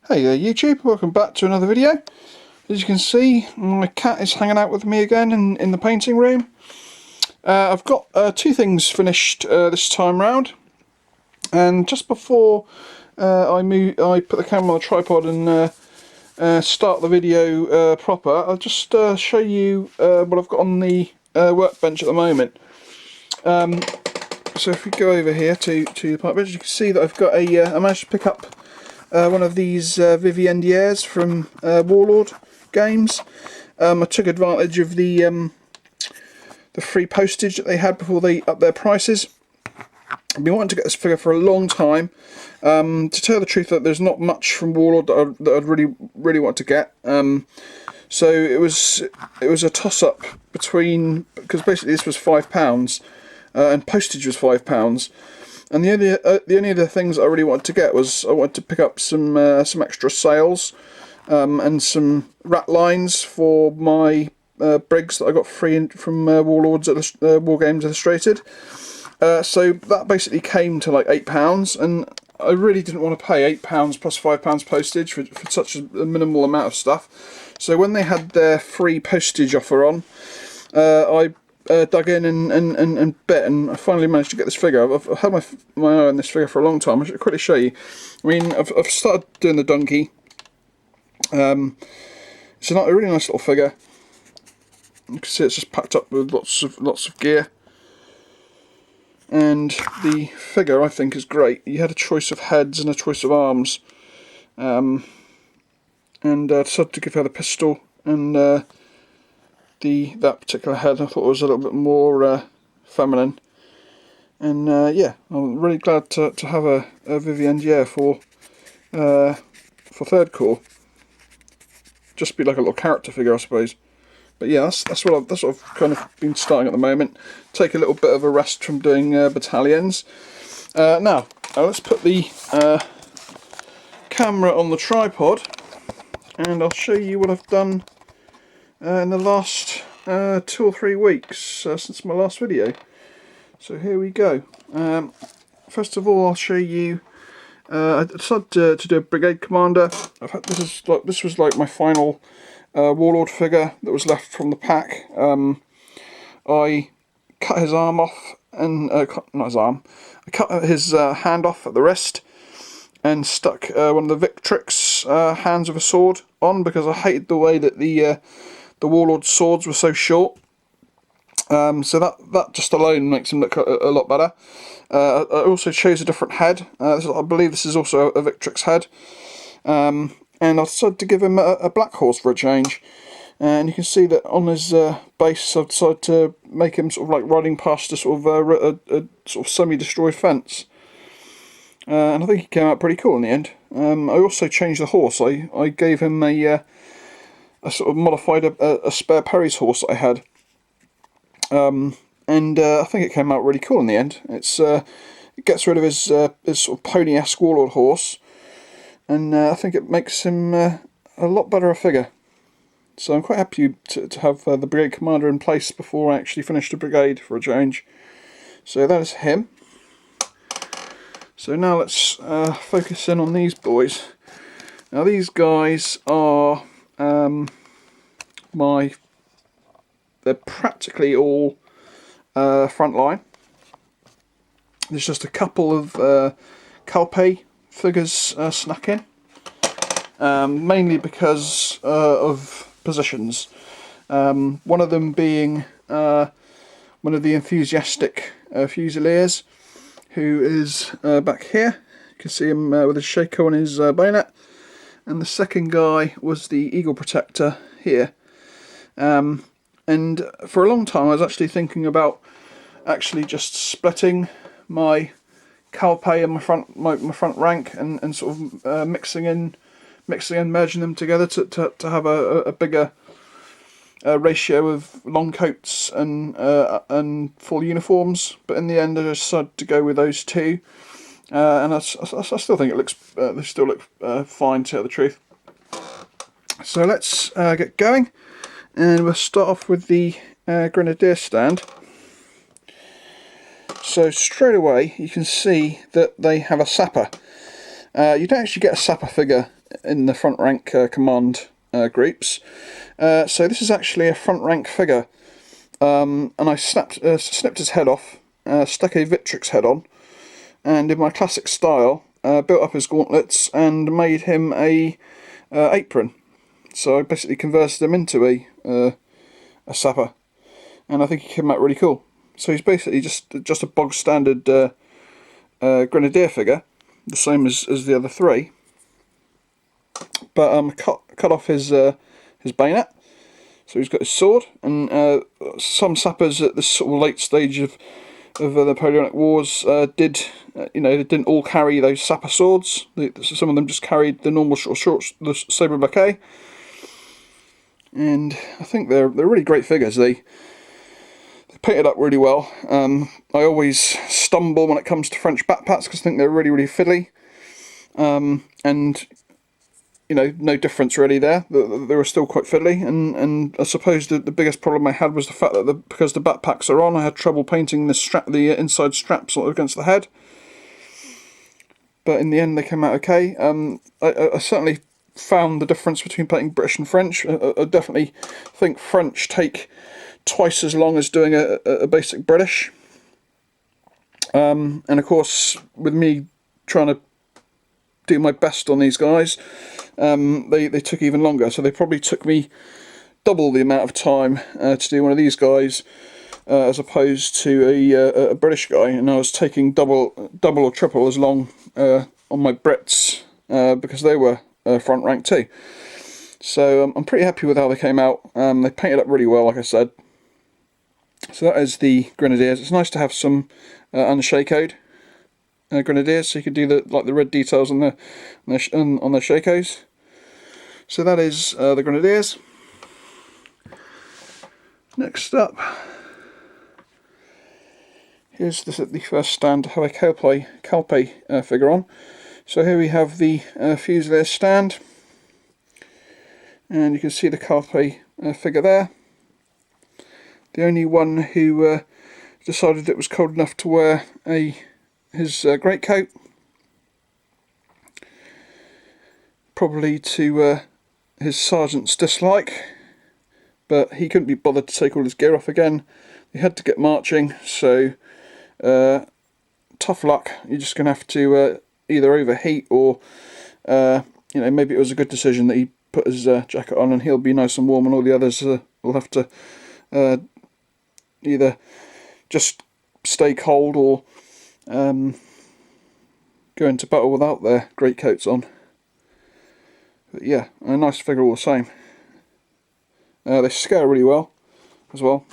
Hey YouTube, welcome back to another video. As you can see, my cat is hanging out with me again in the painting room. I've got two things finished this time round, and just before I put the camera on the tripod and start the video proper, I'll just show you what I've got on the workbench at the moment. So if we go over here to the workbench, you can see that I've got I managed to pick up one of these Viviendiers from Warlord games. I took advantage of the free postage that they had before they upped their prices. I've been wanting to get this figure for a long time. To tell the truth, that there's not much from Warlord that I'd really want to get. So it was a toss-up between, because basically this was £5 and postage was £5. And the only other things I really wanted to get was I wanted to pick up some extra sails and some rat lines for my brigs that I got free from Warlords War Games Illustrated. So that basically came to like £8, and I really didn't want to pay £8 plus £5 postage for such a minimal amount of stuff. So when they had their free postage offer on, I dug in and bit, and I finally managed to get this figure. I've had my eye on this figure for a long time. I should quickly show you. I mean, I've started doing the donkey. It's a really nice little figure. You can see it's just packed up with lots of gear, and the figure I think is great. You had a choice of heads and a choice of arms, and I decided to give her the pistol and that particular head. I thought it was a little bit more feminine, and yeah, I'm really glad to have a Viviendier for Third Corps. Just be like a little character figure, I suppose. But yeah, that's what I've kind of been starting at the moment. Take a little bit of a rest from doing battalions. Now let's put the camera on the tripod, and I'll show you what I've done in the last 2 or 3 weeks since my last video. So here we go. First of all, I'll show you. I decided to do a Brigade Commander. This was like my final Warlord figure that was left from the pack. I cut his arm off, and not his arm. I cut his hand off at the wrist, and stuck one of the victrix hands of a sword on, because I hated the way that the Warlord swords were so short. So that just alone makes him look a lot better. I also chose a different head. I believe this is also a victrix head. And I decided to give him a black horse for a change. And you can see that on his base I've decided to make him sort of like riding past a sort of semi-destroyed fence. And I think he came out pretty cool in the end. I also changed the horse. I gave him a sort of modified a spare Perry's horse that I had, and I think it came out really cool in the end. It gets rid of his sort of pony-esque Warlord horse, and I think it makes him a lot better a figure. So I'm quite happy to have the Brigade Commander in place before I actually finish the Brigade for a change. So that is him. So now let's focus in on these boys. Now these guys are they're practically all front line. There's just a couple of Calpe figures snuck in, mainly because of positions. One of them being one of the enthusiastic Fusiliers, who is back here. You can see him with his Shaco on his bayonet. And the second guy was the Eagle Protector here. And for a long time I was actually thinking about actually just splitting my Calpe and my front rank and sort of mixing and merging them together to have a bigger ratio of long coats and full uniforms. But in the end I decided to go with those two. And I still think they still look fine, to tell the truth. So let's get going, and we'll start off with the Grenadier stand. So straight away you can see that they have a Sapper. You don't actually get a Sapper figure in the Front Rank Command groups. So this is actually a Front Rank figure, and I snipped his head off, stuck a victrix head on, and in my classic style built up his gauntlets and made him a apron. So I basically converted him into a sapper, and I think he came out really cool. So he's basically just a bog standard grenadier figure, the same as the other three, but cut off his bayonet. So he's got his sword, and some sappers at this sort of late stage of the Napoleonic Wars did, they didn't all carry those sapper swords. Some of them just carried the normal short the sabre baquet, and I think they're really great figures. They painted up really well. I always stumble when it comes to French backpacks because I think they're really fiddly, and no difference really there. They were still quite fiddly, and I suppose the biggest problem I had was the fact that because the backpacks are on, I had trouble painting the inside straps against the head. But in the end, they came out okay. I certainly found the difference between painting British and French. I definitely think French take twice as long as doing a basic British. And of course, with me trying to do my best on these guys, they took even longer. So they probably took me double the amount of time to do one of these guys as opposed to a British guy, and I was taking double or triple as long on my Brits because they were front rank too. So I'm pretty happy with how they came out. They painted up really well, like I said. So that is the Grenadiers. It's nice to have some unshakeoed Grenadiers, so you could do the red details on their shakos. So that is the Grenadiers. Next up, here's the first stand to have a Calpe figure on. So here we have the Sgt Stand, and you can see the Calpe figure there. The only one who decided it was cold enough to wear his greatcoat, probably to his sergeant's dislike, but he couldn't be bothered to take all his gear off again. He had to get marching, so tough luck. You're just going to have to either overheat or maybe it was a good decision that he put his jacket on and he'll be nice and warm, and all the others will have to either just stay cold or go into battle without their greatcoats on. But yeah, a nice figure all the same. They scale really well as well.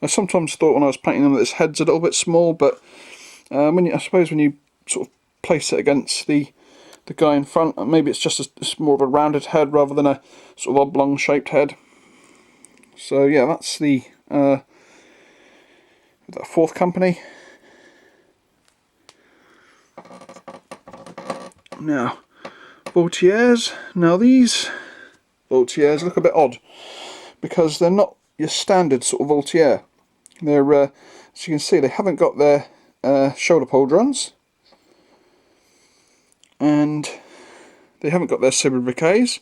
I sometimes thought when I was painting them that his head's a little bit small, but I suppose when you sort of place it against the guy in front, maybe it's just it's more of a rounded head rather than a sort of oblong shaped head. So yeah, that's the fourth company. Now, Voltiers. Now these Voltiers look a bit odd because they're not your standard sort of Voltier. They're, as you can see, they haven't got their shoulder pauldrons, and they haven't got their sabre briquets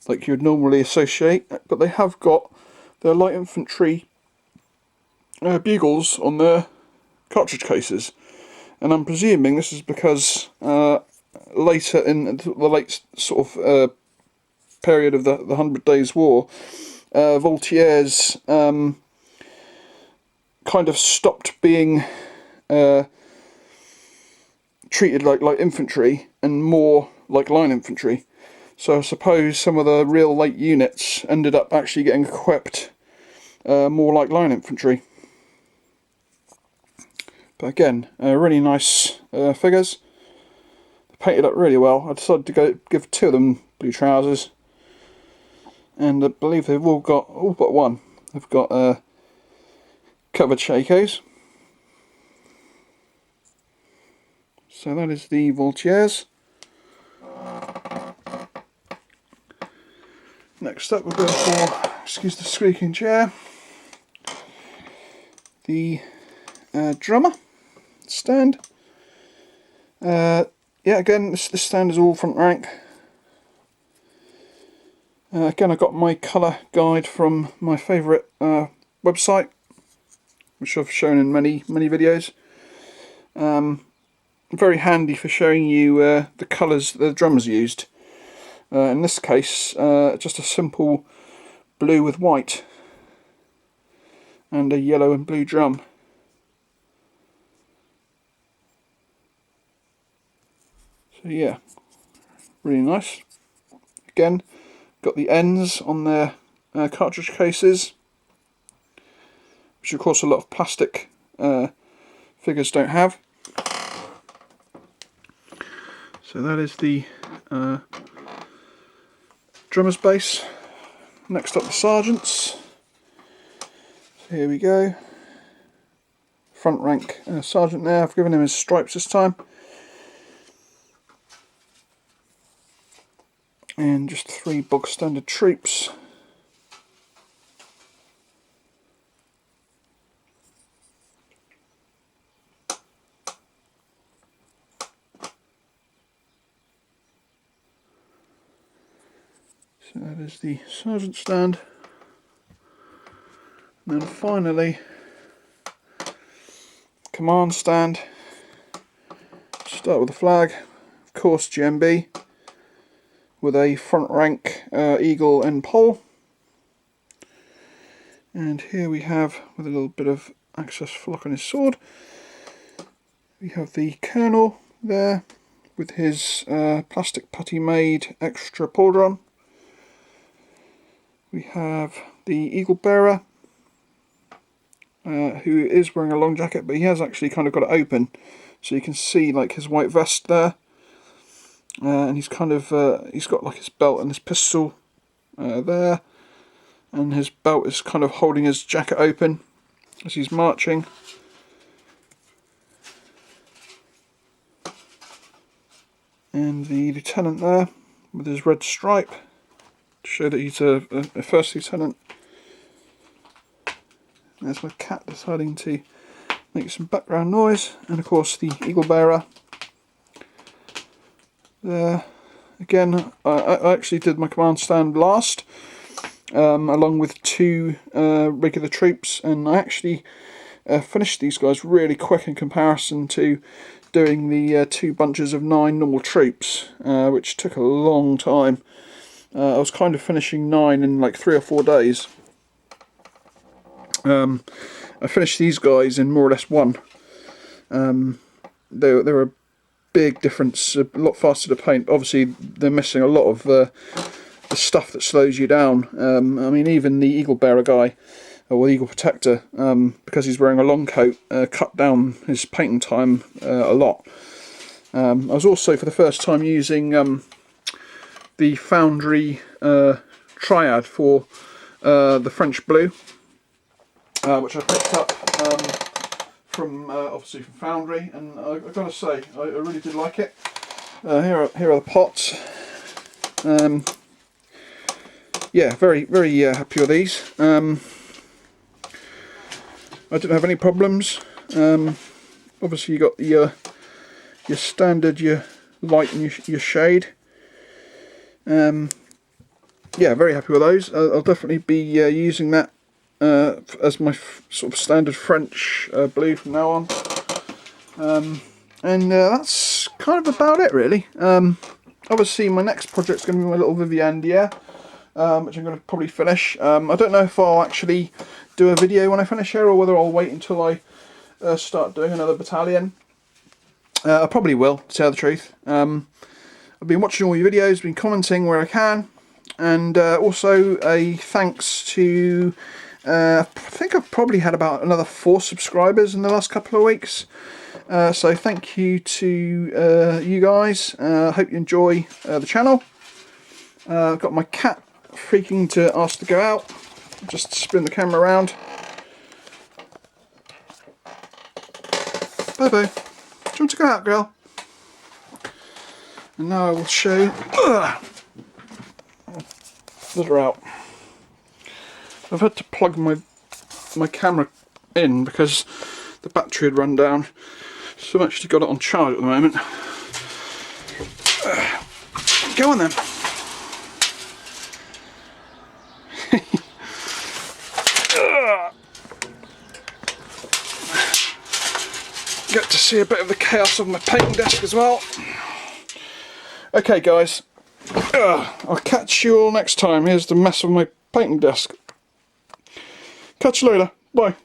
like you would normally associate, but they have got their light infantry bugles on their cartridge cases, and I'm presuming this is because later in the late sort of period of the 100 Days War, Voltiers kind of stopped being treated like light infantry and more like line infantry. So I suppose some of the real late units ended up actually getting equipped more like line infantry. But again, really nice figures. They painted up really well. I decided to give two of them blue trousers, and I believe they've all but one. They've got covered shakos. So that is the Voltiers. Next up we'll go for, excuse the squeaking chair, the drummer stand. yeah, again, this stand is all front rank. Again, I got my colour guide from my favourite website, which I've shown in many videos. Very handy for showing you the colours the drummers used. In this case, just a simple blue with white and a yellow and blue drum. So yeah, really nice. Again, got the ends on their cartridge cases, which of course a lot of plastic figures don't have. So that is the drummer's base. Next up, the sergeants. So here we go. Front rank sergeant there. I've given him his stripes this time. And just 3 bog standard troops. So that is the sergeant stand. And then finally, command stand. Start with the flag, of course GMB, with a front rank eagle and pole. And here we have, with a little bit of access flock on his sword, we have the colonel there with his plastic putty made extra pauldron. We have the eagle bearer, who is wearing a long jacket, but he has actually kind of got it open, so you can see like his white vest there. And he's kind of he's got like his belt and his pistol there, and his belt is kind of holding his jacket open as he's marching. And the lieutenant there with his red stripe to show that he's a first lieutenant. There's my cat deciding to make some background noise, and of course the eagle bearer there. Again, I actually did my command stand last, along with 2 regular troops, and I actually finished these guys really quick in comparison to doing the 2 bunches of 9 normal troops, which took a long time. I was kind of finishing 9 in like 3 or 4 days. I finished these guys in more or less 1. They were a big difference, a lot faster to paint. Obviously they're missing a lot of the stuff that slows you down. I mean, even the eagle bearer guy, or the eagle protector, because he's wearing a long coat, cut down his painting time a lot. I was also for the first time using the Foundry Tryout for the French blue, which I picked up from obviously from Foundry, and I've got to say I really did like it. Here are the pots. Yeah, very happy with these. I didn't have any problems. Obviously you got your standard, your light and your shade. Yeah, very happy with those. I'll definitely be using that as my sort of standard French blue from now on. And that's kind of about it really. Obviously my next project's going to be my little Viviandier, which I'm going to probably finish. I don't know if I'll actually do a video when I finish here, or whether I'll wait until I start doing another battalion. I probably will, to tell the truth. I've been watching all your videos, been commenting where I can, and also a thanks to, I think I've probably had about another 4 subscribers in the last couple of weeks. So thank you to you guys. I hope you enjoy the channel. I've got my cat freaking to ask to go out. Just spin the camera around. Bye bye. Do you want to go out, girl? And now I will show. Let her out. I've had to plug my camera in because the battery had run down. So I've actually got it on charge at the moment. Go on then. Get to see a bit of the chaos of my painting desk as well. Okay guys, I'll catch you all next time. Here's the mess of my painting desk. Catch you later. Bye.